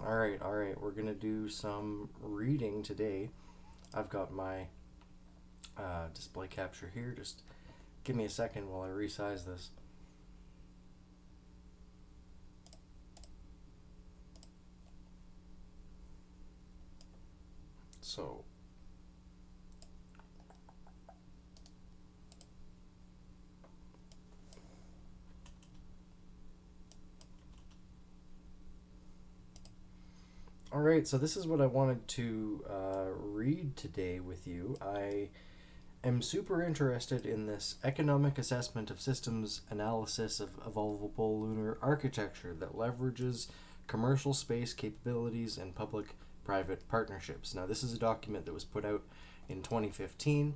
All right. We're gonna do some reading today. I've got my display capture here. Just give me a second while I resize this. So, all right. So this is what I wanted to read today with you. I am super interested in this economic assessment of systems analysis of evolvable lunar architecture that leverages commercial space capabilities and public private partnerships. Now, this is a document that was put out in 2015,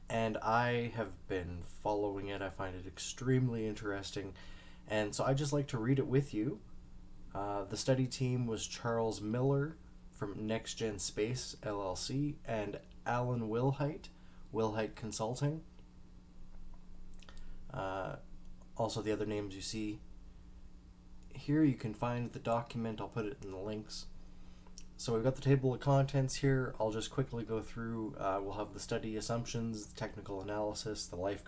and I have been following it. I find it extremely interesting, and so I just like to read it with you. The study team was Charles Miller from Next Gen Space LLC and Alan Wilhite Consulting. Uh, Also, the other names you see here, you can find the document. I'll put it in the links. So we've got the table of contents here. I'll just quickly go through. We'll have the study assumptions, the technical analysis, the life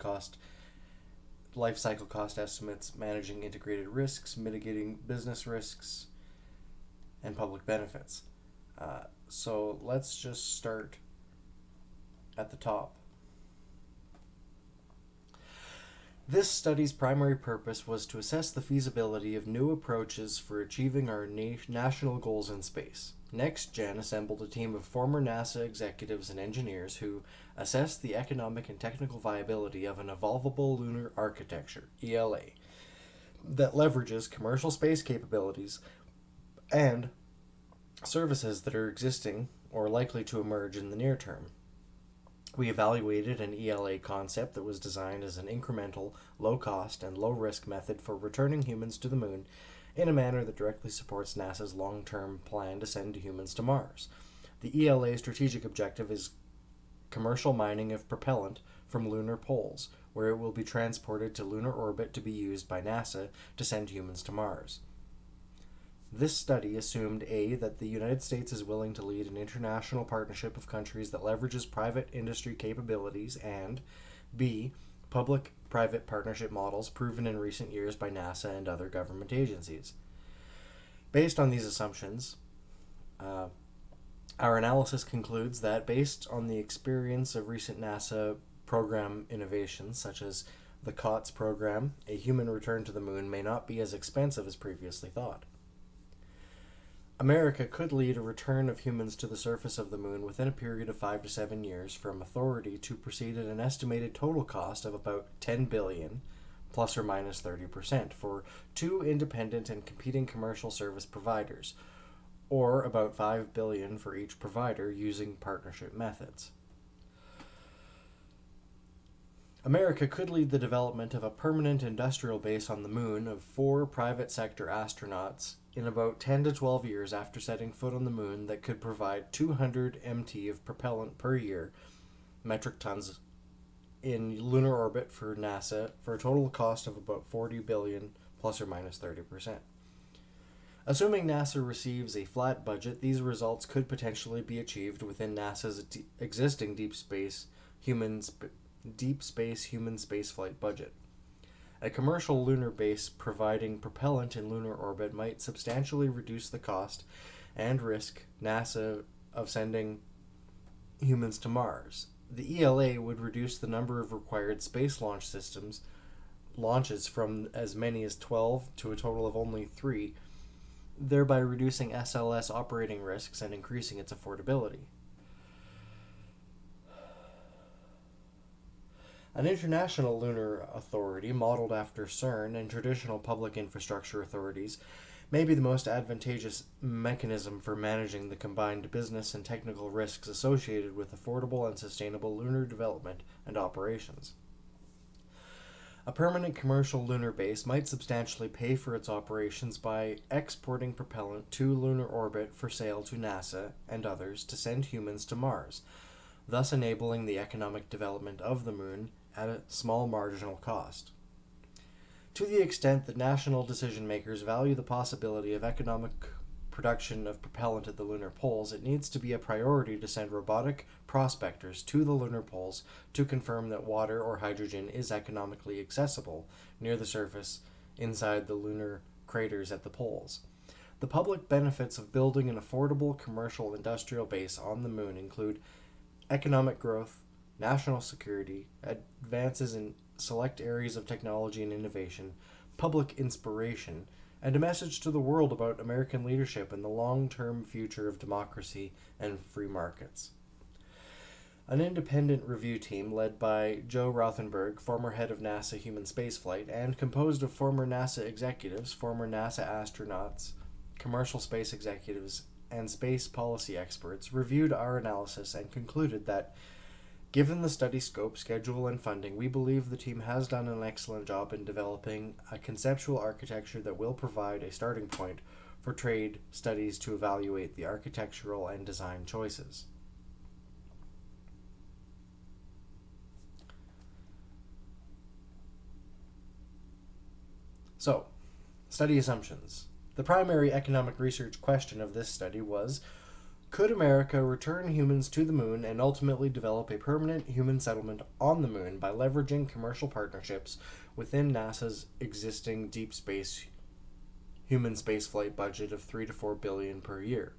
cycle cost estimates, managing integrated risks, mitigating business risks, and public benefits. So let's just start at the top. This study's primary purpose was to assess the feasibility of new approaches for achieving our national goals in space. NextGen assembled a team of former NASA executives and engineers who assessed the economic and technical viability of an evolvable lunar architecture, ELA, that leverages commercial space capabilities and services that are existing or likely to emerge in the near term. We evaluated an ELA concept that was designed as an incremental, low-cost, and low-risk method for returning humans to the moon in a manner that directly supports NASA's long-term plan to send humans to Mars. The ELA strategic objective is commercial mining of propellant from lunar poles, where it will be transported to lunar orbit to be used by NASA to send humans to Mars. This study assumed A, that the United States is willing to lead an international partnership of countries that leverages private industry capabilities, and B, public-private partnership models proven in recent years by NASA and other government agencies. Based on these assumptions, our analysis concludes that, based on the experience of recent NASA program innovations, such as the COTS program, a human return to the moon may not be as expensive as previously thought. America could lead a return of humans to the surface of the moon within a period of 5 to 7 years from authority to proceed at an estimated total cost of about $10 billion, plus or minus 30%, for two independent and competing commercial service providers, or about $5 billion for each provider using partnership methods. America could lead the development of a permanent industrial base on the moon of 4 private sector astronauts in about 10 to 12 years after setting foot on the moon that could provide 200 MT of propellant per year, metric tons, in lunar orbit for NASA for a total cost of about $40 billion, plus or minus 30%. Assuming NASA receives a flat budget, these results could potentially be achieved within NASA's existing deep space human spaceflight budget. A commercial lunar base providing propellant in lunar orbit might substantially reduce the cost and risk NASA of sending humans to Mars. The ELA would reduce the number of required space launches from as many as 12 to a total of only 3, thereby reducing SLS operating risks and increasing its affordability. An international lunar authority, modeled after CERN and traditional public infrastructure authorities, may be the most advantageous mechanism for managing the combined business and technical risks associated with affordable and sustainable lunar development and operations. A permanent commercial lunar base might substantially pay for its operations by exporting propellant to lunar orbit for sale to NASA and others to send humans to Mars, thus enabling the economic development of the moon at a small marginal cost. To the extent that national decision makers value the possibility of economic production of propellant at the lunar poles, it needs to be a priority to send robotic prospectors to the lunar poles to confirm that water or hydrogen is economically accessible near the surface inside the lunar craters at the poles. The public benefits of building an affordable commercial industrial base on the moon include economic growth, national security, advances in select areas of technology and innovation, public inspiration, and a message to the world about American leadership and the long-term future of democracy and free markets. An independent review team led by Joe Rothenberg, former head of NASA human spaceflight, and composed of former NASA executives, former NASA astronauts, commercial space executives, and space policy experts, reviewed our analysis and concluded that, given the study scope, schedule, and funding, we believe the team has done an excellent job in developing a conceptual architecture that will provide a starting point for trade studies to evaluate the architectural and design choices. So, study assumptions. The primary economic research question of this study was, could America return humans to the moon and ultimately develop a permanent human settlement on the moon by leveraging commercial partnerships within NASA's existing deep space human spaceflight budget of $3 to $4 billion per year?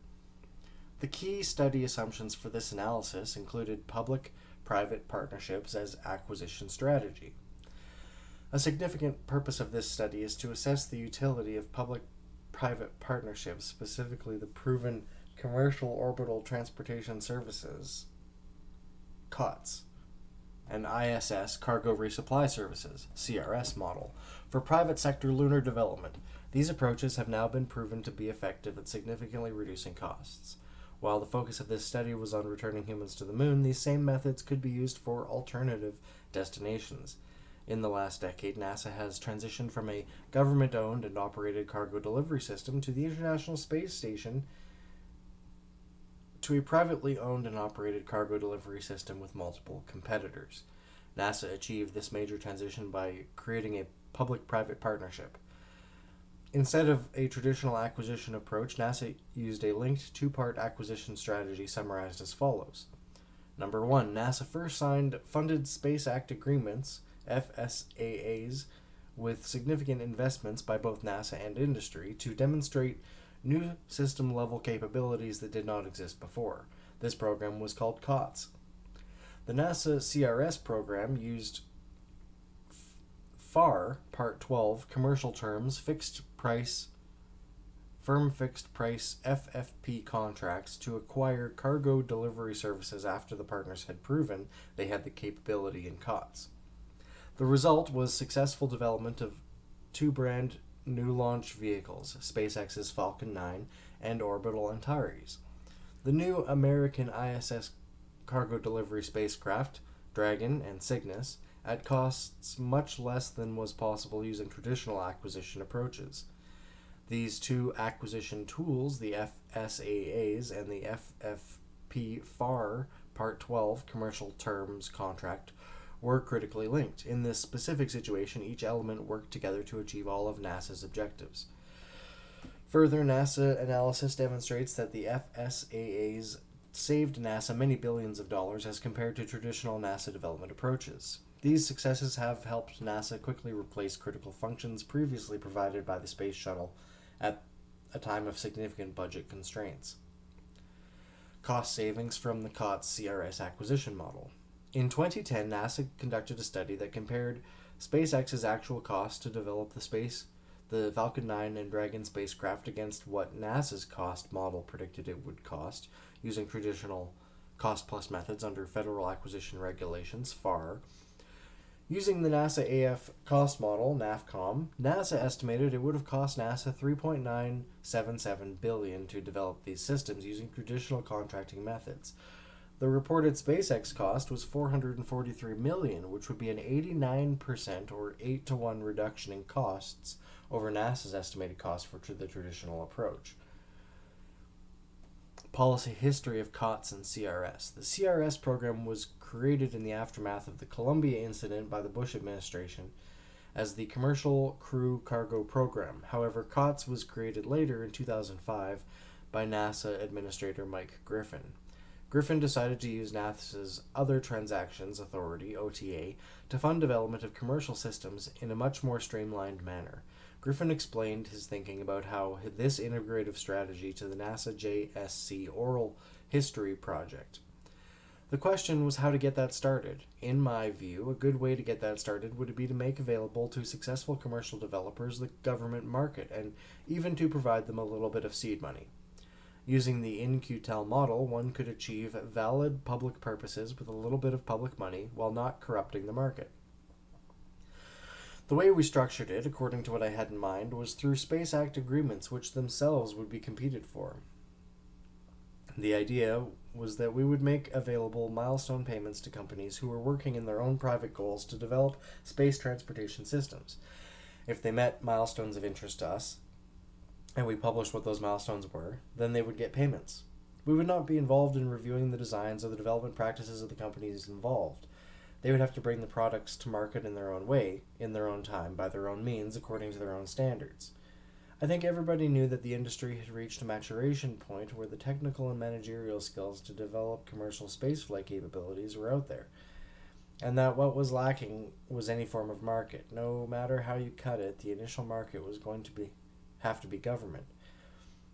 The key study assumptions for this analysis included public-private partnerships as acquisition strategy. A significant purpose of this study is to assess the utility of public-private partnerships, specifically the proven Commercial Orbital Transportation Services, COTS, and ISS, Cargo Resupply Services, CRS model, for private sector lunar development. These approaches have now been proven to be effective at significantly reducing costs. While the focus of this study was on returning humans to the moon, these same methods could be used for alternative destinations. In the last decade, NASA has transitioned from a government-owned and operated cargo delivery system to the International Space Station to a privately owned and operated cargo delivery system with multiple competitors. NASA achieved this major transition by creating a public-private partnership. Instead of a traditional acquisition approach, NASA used a linked two-part acquisition strategy summarized as follows. Number 1, NASA first signed Funded Space Act Agreements, FSAAs, with significant investments by both NASA and industry to demonstrate new system-level capabilities that did not exist before. This program was called COTS. The NASA CRS program used FAR, Part 12, commercial terms, firm fixed price FFP contracts to acquire cargo delivery services after the partners had proven they had the capability in COTS. The result was successful development of two brand new launch vehicles, SpaceX's Falcon 9 and Orbital Antares. The new American ISS cargo delivery spacecraft, Dragon and Cygnus, at costs much less than was possible using traditional acquisition approaches. These two acquisition tools, the FSAAs and the FFP FAR Part 12 commercial terms contract, were critically linked. In this specific situation, each element worked together to achieve all of NASA's objectives. Further, NASA analysis demonstrates that the FSAAs saved NASA many billions of dollars as compared to traditional NASA development approaches. These successes have helped NASA quickly replace critical functions previously provided by the Space Shuttle at a time of significant budget constraints. Cost savings from the COTS CRS acquisition model. In 2010, NASA conducted a study that compared SpaceX's actual cost to develop the Falcon 9 and Dragon spacecraft against what NASA's cost model predicted it would cost using traditional cost-plus methods under Federal Acquisition Regulations, FAR. Using the NASA AF cost model, NAFCOM, NASA estimated it would have cost NASA $3.977 billion to develop these systems using traditional contracting methods. The reported SpaceX cost was $443 million, which would be an 89% or 8-to-1 reduction in costs over NASA's estimated cost for the traditional approach. Policy history of COTS and CRS. The CRS program was created in the aftermath of the Columbia incident by the Bush administration as the Commercial Crew Cargo Program. However, COTS was created later in 2005 by NASA Administrator Mike Griffin. Griffin decided to use NASA's Other Transactions Authority, OTA, to fund development of commercial systems in a much more streamlined manner. Griffin explained his thinking about how this integrative strategy to the NASA JSC Oral History Project. The question was how to get that started. In my view, a good way to get that started would be to make available to successful commercial developers the government market, and even to provide them a little bit of seed money. Using the in-QTEL model, one could achieve valid public purposes with a little bit of public money while not corrupting the market. The way we structured it, according to what I had in mind, was through Space Act agreements which themselves would be competed for. The idea was that we would make available milestone payments to companies who were working in their own private goals to develop space transportation systems. If they met milestones of interest to us, and we published what those milestones were, then they would get payments. We would not be involved in reviewing the designs or the development practices of the companies involved. They would have to bring the products to market in their own way, in their own time, by their own means, according to their own standards. I think everybody knew that the industry had reached a maturation point where the technical and managerial skills to develop commercial spaceflight capabilities were out there, and that what was lacking was any form of market. No matter how you cut it, the initial market was going to have to be government.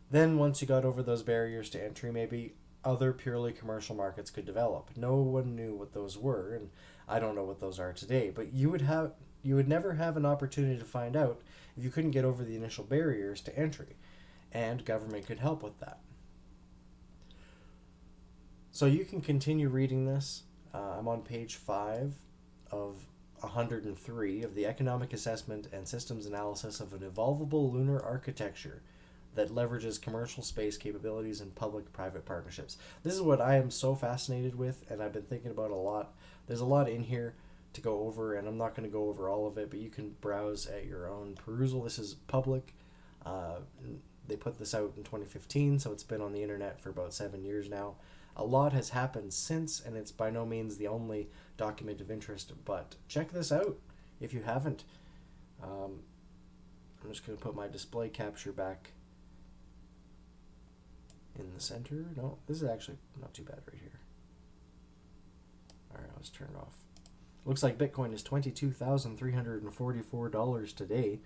Then, once you got over those barriers to entry, maybe other purely commercial markets could develop. No one knew what those were, and I don't know what those are today, but you would never have an opportunity to find out if you couldn't get over the initial barriers to entry, and government could help with that. So you can continue reading this. I'm on page 5 of 103 of the Economic Assessment and Systems Analysis of an Evolvable Lunar Architecture that leverages commercial space capabilities and public-private partnerships. This is what I am so fascinated with, and I've been thinking about a lot. There's a lot in here to go over, and I'm not going to go over all of it, but you can browse at your own perusal. This is public. They put this out in 2015, so it's been on the internet for about 7 years now. A lot has happened since, and it's by no means the only document of interest, but check this out if you haven't. I'm just going to put my display capture back in the center. No, this is actually not too bad right here. Alright, let's turn it off. Looks like Bitcoin is $22,344 today.